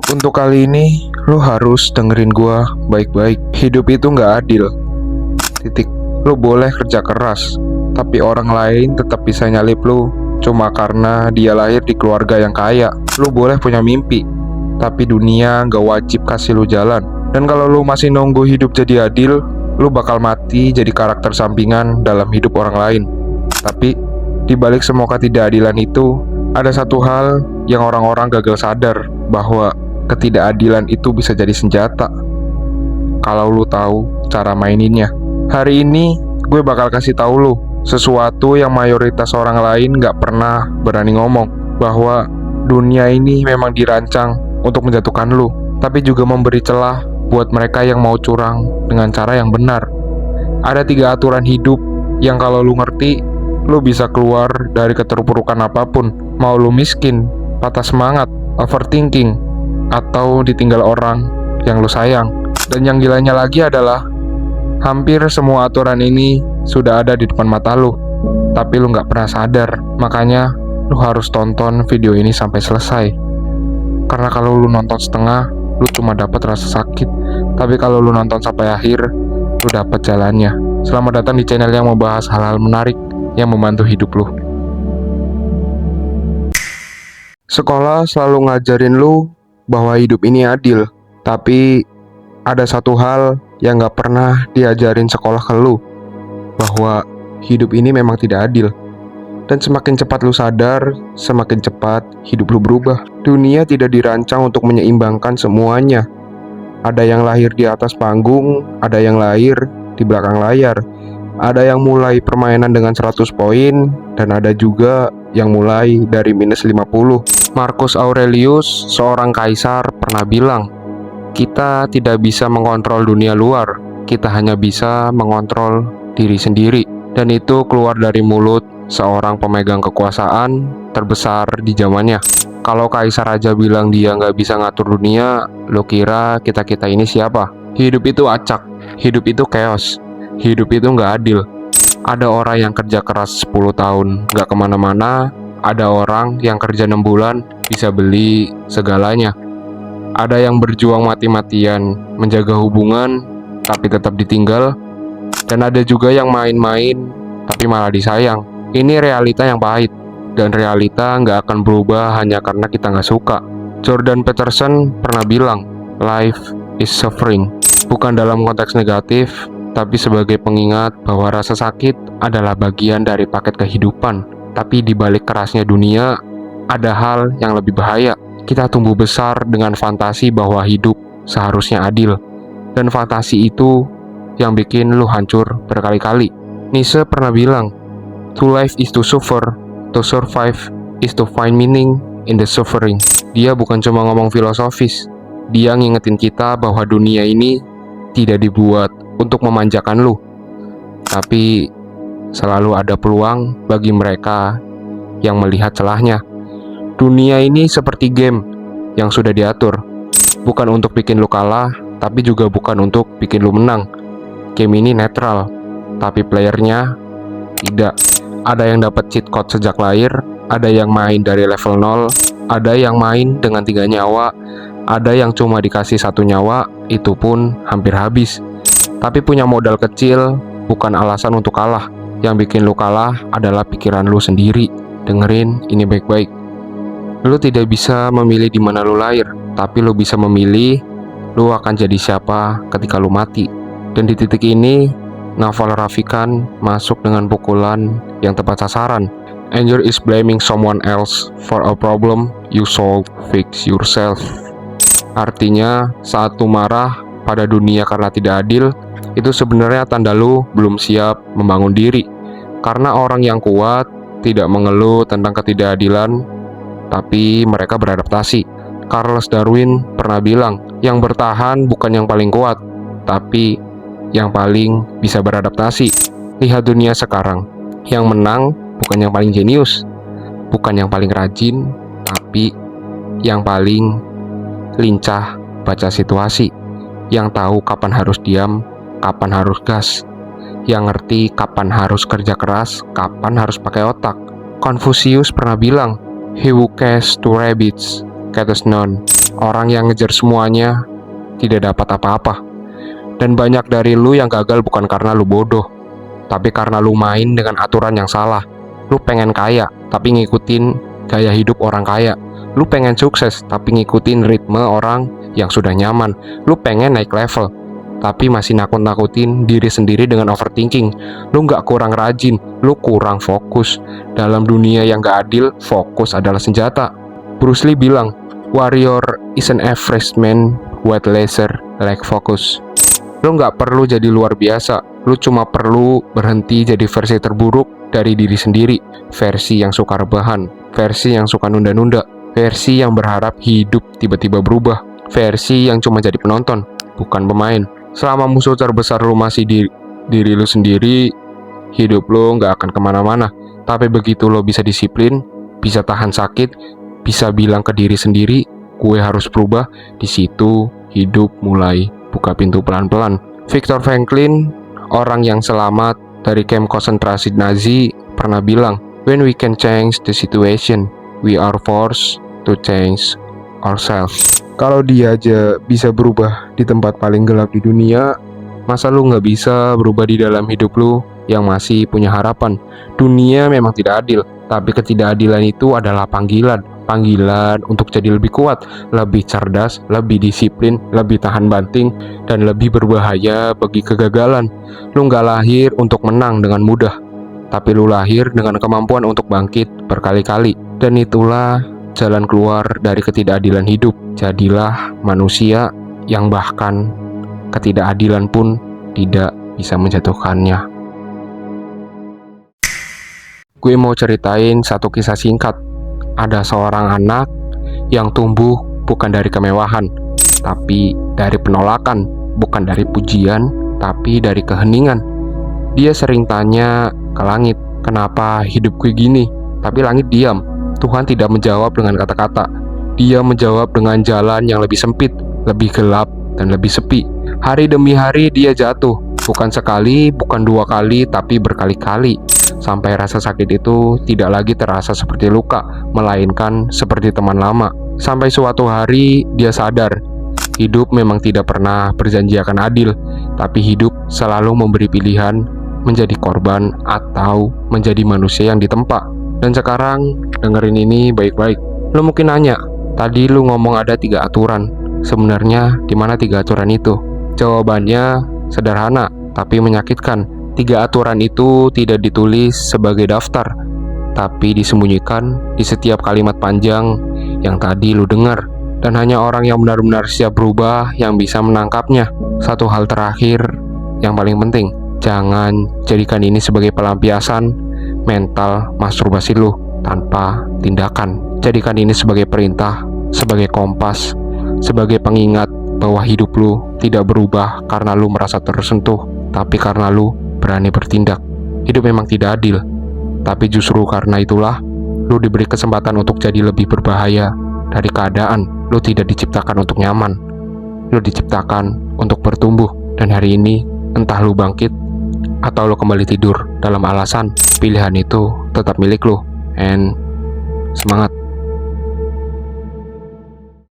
Untuk kali ini, lo harus dengerin gua baik-baik. Hidup itu nggak adil. Titik. Lo boleh kerja keras, tapi orang lain tetap bisa nyalip lo cuma karena dia lahir di keluarga yang kaya. Lo boleh punya mimpi, tapi dunia nggak wajib kasih lo jalan. Dan kalau lo masih nunggu hidup jadi adil, lo bakal mati jadi karakter sampingan dalam hidup orang lain. Tapi, di balik semua ketidakadilan itu, ada satu hal yang orang-orang gagal sadar, bahwa ketidakadilan itu bisa jadi senjata kalau lu tahu cara maininnya. Hari ini gue bakal kasih tahu lu sesuatu yang mayoritas orang lain gak pernah berani ngomong, bahwa dunia ini memang dirancang untuk menjatuhkan lu, tapi juga memberi celah buat mereka yang mau curang dengan cara yang benar. Ada 3 aturan hidup yang kalau lu ngerti, lu bisa keluar dari keterpurukan apapun. Mau lu miskin, patah semangat, overthinking, atau ditinggal orang yang lu sayang. Dan yang gilanya lagi adalah hampir semua aturan ini sudah ada di depan mata lu, tapi lu gak pernah sadar. Makanya lu harus tonton video ini sampai selesai. Karena kalau lu nonton setengah, lu cuma dapat rasa sakit. Tapi kalau lu nonton sampai akhir, lu dapat jalannya. Selamat datang di channel yang membahas hal-hal menarik yang membantu hidup lu. Sekolah selalu ngajarin lu bahwa hidup ini adil, tapi ada satu hal yang gak pernah diajarin sekolah ke lu, bahwa hidup ini memang tidak adil. Dan semakin cepat lu sadar, semakin cepat hidup lu berubah. Dunia tidak dirancang untuk menyeimbangkan semuanya. Ada yang lahir di atas panggung, ada yang lahir di belakang layar. Ada yang mulai permainan dengan 100 poin, dan ada juga yang mulai dari minus 50. Marcus Aurelius, seorang kaisar, pernah bilang, kita tidak bisa mengontrol dunia luar, kita hanya bisa mengontrol diri sendiri. Dan itu keluar dari mulut seorang pemegang kekuasaan terbesar di zamannya. Kalau kaisar aja bilang dia nggak bisa ngatur dunia, lo kira kita-kita ini siapa? Hidup itu acak, hidup itu chaos, hidup itu nggak adil. Ada orang yang kerja keras 10 tahun nggak kemana-mana, ada orang yang kerja 6 bulan bisa beli segalanya. Ada yang berjuang mati-matian menjaga hubungan tapi tetap ditinggal. Dan ada juga yang main-main tapi malah disayang. Ini realita yang pahit, dan realita nggak akan berubah hanya karena kita nggak suka. Jordan Peterson pernah bilang, life is suffering. Bukan dalam konteks negatif, tapi sebagai pengingat bahwa rasa sakit adalah bagian dari paket kehidupan. Tapi di balik kerasnya dunia, ada hal yang lebih bahaya. Kita tumbuh besar dengan fantasi bahwa hidup seharusnya adil. Dan fantasi itu yang bikin lu hancur berkali-kali. Nietzsche pernah bilang, to life is to suffer, to survive is to find meaning in the suffering. Dia bukan cuma ngomong filosofis, dia ngingetin kita bahwa dunia ini tidak dibuat untuk memanjakan lu, tapi selalu ada peluang bagi mereka yang melihat celahnya. Dunia ini seperti game yang sudah diatur, bukan untuk bikin lu kalah, tapi juga bukan untuk bikin lu menang. Game ini netral, tapi playernya tidak. Ada yang dapat cheat code sejak lahir, ada yang main dari level 0, ada yang main dengan 3 nyawa, ada yang cuma dikasih 1 nyawa, itu pun hampir habis. Tapi punya modal kecil bukan alasan untuk kalah. Yang bikin lu kalah adalah pikiran lu sendiri. Dengerin ini baik-baik. Lu tidak bisa memilih di mana lu lahir, tapi lu bisa memilih lu akan jadi siapa ketika lu mati. Dan di titik ini, Naval Ravikant masuk dengan pukulan yang tepat sasaran. Anger is blaming someone else for a problem you solve, fix yourself. Artinya, saat lu marah pada dunia karena tidak adil, itu sebenarnya tanda lu belum siap membangun diri. Karena orang yang kuat tidak mengeluh tentang ketidakadilan, tapi mereka beradaptasi. Charles Darwin pernah bilang, yang bertahan bukan yang paling kuat, tapi yang paling bisa beradaptasi. Lihat dunia sekarang, yang menang bukan yang paling jenius, bukan yang paling rajin, tapi yang paling lincah baca situasi, yang tahu kapan harus diam, kapan harus gas, yang ngerti kapan harus kerja keras, kapan harus pakai otak. Confucius pernah bilang, he who casts two rabbits catches none. Orang yang ngejar semuanya tidak dapat apa-apa. Dan banyak dari lu yang gagal bukan karena lu bodoh, tapi karena lu main dengan aturan yang salah. Lu pengen kaya, tapi ngikutin gaya hidup orang kaya. Lu pengen sukses, tapi ngikutin ritme orang yang sudah nyaman. Lu pengen naik level, tapi masih nakut-nakutin diri sendiri dengan overthinking. Lu gak kurang rajin, lu kurang fokus. Dalam dunia yang gak adil, fokus adalah senjata. Bruce Lee bilang, warrior is an average man with laser like focus. Lu gak perlu jadi luar biasa, lu cuma perlu berhenti jadi versi terburuk dari diri sendiri. Versi yang suka rebahan, versi yang suka nunda-nunda, versi yang berharap hidup tiba-tiba berubah, versi yang cuma jadi penonton, bukan pemain. Selama musuh terbesar lu masih diri lu sendiri, hidup lu gak akan kemana-mana. Tapi begitu lo bisa disiplin, bisa tahan sakit, bisa bilang ke diri sendiri, gue harus berubah, di situ hidup mulai buka pintu pelan-pelan. Viktor Franklin, orang yang selamat dari kamp konsentrasi Nazi, pernah bilang, when we can change the situation, we are forced to change ourselves. Kalau dia aja bisa berubah di tempat paling gelap di dunia, masa lu gak bisa berubah di dalam hidup lu yang masih punya harapan? Dunia memang tidak adil, tapi ketidakadilan itu adalah panggilan. Panggilan untuk jadi lebih kuat, lebih cerdas, lebih disiplin, lebih tahan banting, dan lebih berbahaya bagi kegagalan. Lu gak lahir untuk menang dengan mudah, tapi lu lahir dengan kemampuan untuk bangkit berkali-kali. Dan itulah jalan keluar dari ketidakadilan hidup. Jadilah manusia yang bahkan ketidakadilan pun tidak bisa menjatuhkannya. Gue mau ceritain satu kisah singkat. Ada seorang anak yang tumbuh bukan dari kemewahan, tapi dari penolakan, bukan dari pujian, tapi dari keheningan. Dia sering tanya ke langit, kenapa hidup gue gini? Tapi langit diam. Tuhan tidak menjawab dengan kata-kata. Dia menjawab dengan jalan yang lebih sempit, lebih gelap, dan lebih sepi. Hari demi hari dia jatuh, bukan sekali, bukan dua kali, tapi berkali-kali. Sampai rasa sakit itu tidak lagi terasa seperti luka, melainkan seperti teman lama. Sampai suatu hari dia sadar, hidup memang tidak pernah berjanji akan adil, tapi hidup selalu memberi pilihan menjadi korban atau menjadi manusia yang ditempa. Dan sekarang dengerin ini baik-baik. Lu mungkin nanya, tadi lu ngomong ada 3 aturan. Sebenarnya di mana 3 aturan itu? Jawabannya sederhana tapi menyakitkan. 3 aturan itu tidak ditulis sebagai daftar, tapi disembunyikan di setiap kalimat panjang yang tadi lu dengar. Dan hanya orang yang benar-benar siap berubah yang bisa menangkapnya. Satu hal terakhir yang paling penting, jangan jadikan ini sebagai pelampiasan mental masturbasi lu tanpa tindakan. Jadikan ini sebagai perintah, sebagai kompas, sebagai pengingat bahwa hidup lu tidak berubah karena lu merasa tersentuh, tapi karena lu berani bertindak. Hidup memang tidak adil, tapi justru karena itulah lu diberi kesempatan untuk jadi lebih berbahaya dari keadaan. Lu tidak diciptakan untuk nyaman, lu diciptakan untuk bertumbuh. Dan hari ini entah lu bangkit atau lu kembali tidur dalam alasan, pilihan itu tetap milik lu. And semangat.